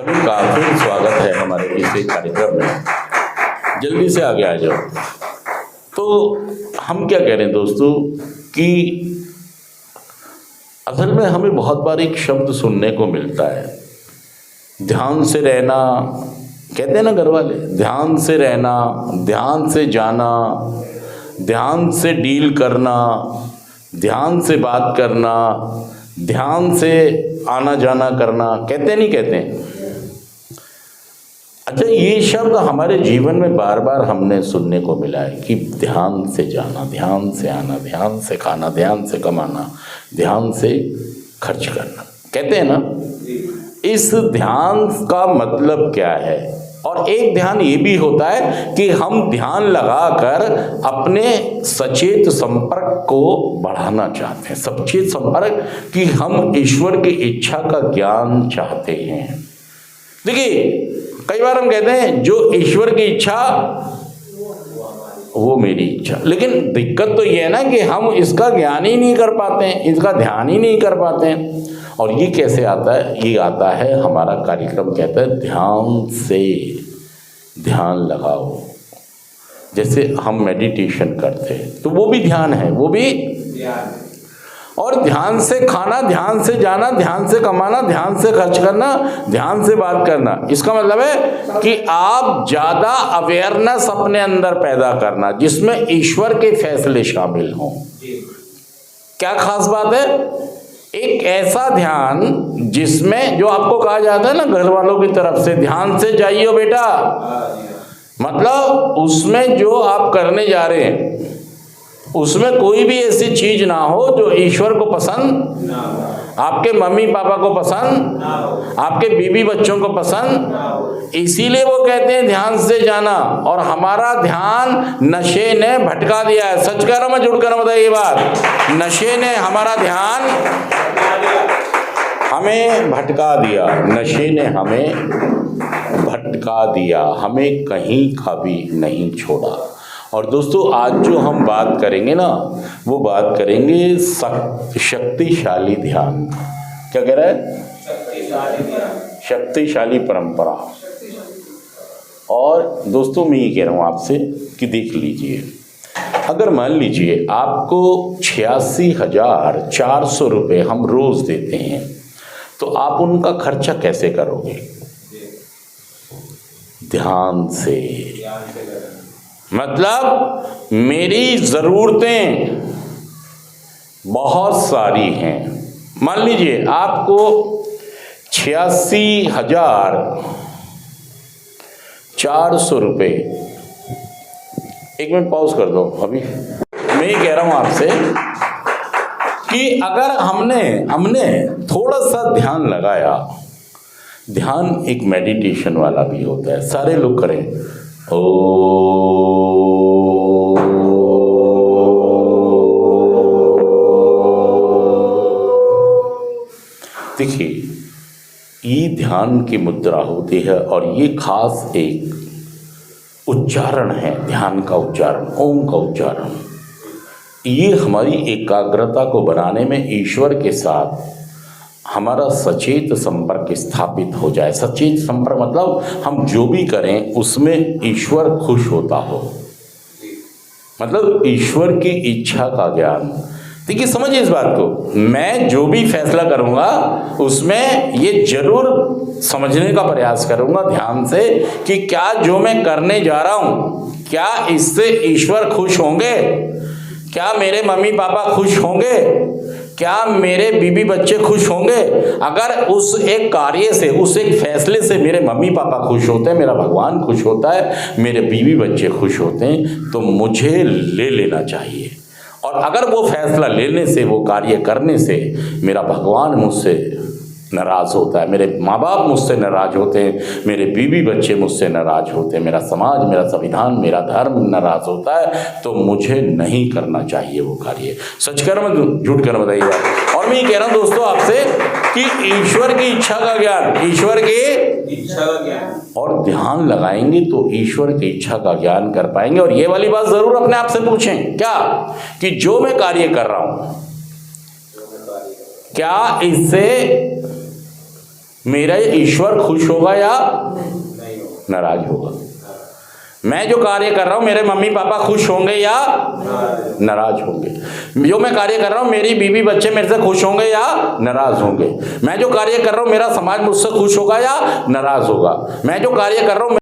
सभी का फिर स्वागत है हमारे इस कार्यक्रम में। जल्दी से आगे आ जाओ। तो हम क्या कह रहे हैं दोस्तों कि असल में हमें बहुत बार एक शब्द सुनने को मिलता है, ध्यान से रहना। कहते हैं ना घर वाले, ध्यान से रहना, ध्यान से जाना, ध्यान से डील करना, ध्यान से बात करना, ध्यान से आना जाना करना। कहते नहीं कहते हैं? अच्छा, ये शब्द हमारे जीवन में बार बार हमने सुनने को मिला है कि ध्यान से जाना, ध्यान से आना, ध्यान से खाना, ध्यान से कमाना, ध्यान से खर्च करना। कहते हैं ना, इस ध्यान का मतलब क्या है? और एक ध्यान ये भी होता है कि हम ध्यान लगाकर अपने सचेत संपर्क को बढ़ाना चाहते हैं। सचेत संपर्क कि हम ईश्वर की इच्छा का ज्ञान चाहते हैं। देखिए, कई बार हम कहते हैं जो ईश्वर की इच्छा वो मेरी इच्छा, लेकिन दिक्कत तो ये है ना कि हम इसका ज्ञान ही नहीं कर पाते हैं, इसका ध्यान ही नहीं कर पाते हैं। और ये कैसे आता है? ये आता है, हमारा कार्यक्रम कहता है ध्यान से ध्यान लगाओ। जैसे हम मेडिटेशन करते हैं तो वो भी ध्यान है, वो भी ध्यान। और ध्यान से खाना, ध्यान से जाना, ध्यान से कमाना, ध्यान से खर्च करना, ध्यान से बात करना। इसका मतलब है कि आप ज्यादा अवेयरनेस अपने अंदर पैदा करना जिसमें ईश्वर के फैसले शामिल हों। क्या खास बात है? एक ऐसा ध्यान जिसमें, जो आपको कहा जाता है ना घर वालों की तरफ से, ध्यान से जाइयो बेटा, मतलब उसमें जो आप करने जा रहे हैं उसमें कोई भी ऐसी चीज ना हो जो ईश्वर को पसंद ना हो, आपके मम्मी पापा को पसंद ना हो, आपके बीवी बच्चों को पसंद ना हो। इसीलिए वो कहते हैं ध्यान से जाना। और हमारा ध्यान नशे ने भटका दिया है। सच कह रहा हूं मैं, झूठ कह रहा हूं? बताइए बात। नशे ने हमारा ध्यान हमें भटका दिया, नशे ने हमें भटका दिया, हमें कहीं का भी नहीं छोड़ा। और दोस्तों, आज जो हम बात करेंगे ना, वो बात करेंगे शक्तिशाली ध्यान। क्या कह रहा है? शक्तिशाली ध्यान, शक्तिशाली परंपरा। और दोस्तों, मैं ये कह रहा हूँ आपसे कि देख लीजिए, अगर मान लीजिए आपको 86,400 रुपये हम रोज देते हैं, तो आप उनका खर्चा कैसे करोगे? ध्यान से। मतलब मेरी ज़रूरतें बहुत सारी हैं। मान लीजिए आपको 86,400 रुपये। एक मिनट पॉज कर दो। अभी मैं ये कह रहा हूं आपसे कि अगर हमने थोड़ा सा ध्यान लगाया, ध्यान एक मेडिटेशन वाला भी होता है। सारे लोग करें ओ। देखिए, ये ध्यान की मुद्रा होती है और ये खास एक उच्चारण है, ध्यान का उच्चारण, ओम का उच्चारण। ये हमारी एकाग्रता को बनाने में ईश्वर के साथ हमारा सचेत संपर्क स्थापित हो जाए। सचेत संपर्क मतलब हम जो भी करें उसमें ईश्वर खुश होता हो, मतलब ईश्वर की इच्छा का ज्ञान। देखिए, समझिए इस बात को, मैं जो भी फैसला करूंगा उसमें ये जरूर समझने का प्रयास करूंगा ध्यान से कि क्या जो मैं करने जा रहा हूं, क्या इससे ईश्वर खुश होंगे, क्या मेरे मम्मी पापा खुश होंगे, क्या मेरे बीबी बच्चे खुश होंगे। अगर उस एक कार्य से, उस एक फैसले से मेरे मम्मी पापा खुश होते हैं, मेरा भगवान खुश होता है, मेरे बीवी बच्चे खुश होते हैं, तो मुझे ले लेना चाहिए। और अगर वो फैसला लेने से, वो कार्य करने से मेरा भगवान मुझसे नाराज होता है, मेरे माँ बाप मुझसे नाराज होते हैं, मेरे बीवी बच्चे मुझसे नाराज होते हैं, मेरा समाज, मेरा संविधान, मेरा धर्म नाराज होता है, तो मुझे नहीं करना चाहिए वो कार्य। सच कर मैं झूठ कर बताइए। और मैं ये कह रहा हूँ दोस्तों आपसे कि ईश्वर की इच्छा का ज्ञान, ईश्वर की इच्छा का ज्ञान, और ध्यान लगाएंगे तो ईश्वर की इच्छा का ज्ञान कर पाएंगे। और ये वाली बात जरूर अपने आप से पूछें, क्या कि जो मैं कार्य कर रहा हूं, क्या इससे मेरा ईश्वर खुश होगा या नाराज होगा? मैं जो कार्य कर रहा हूँ मेरे मम्मी पापा खुश होंगे या नाराज होंगे? जो मैं कार्य कर रहा हूँ मेरी बीवी बच्चे मेरे से खुश होंगे या नाराज होंगे? मैं जो कार्य कर रहा हूँ मेरा समाज मुझसे खुश होगा या नाराज होगा? मैं जो कार्य कर रहा हूँ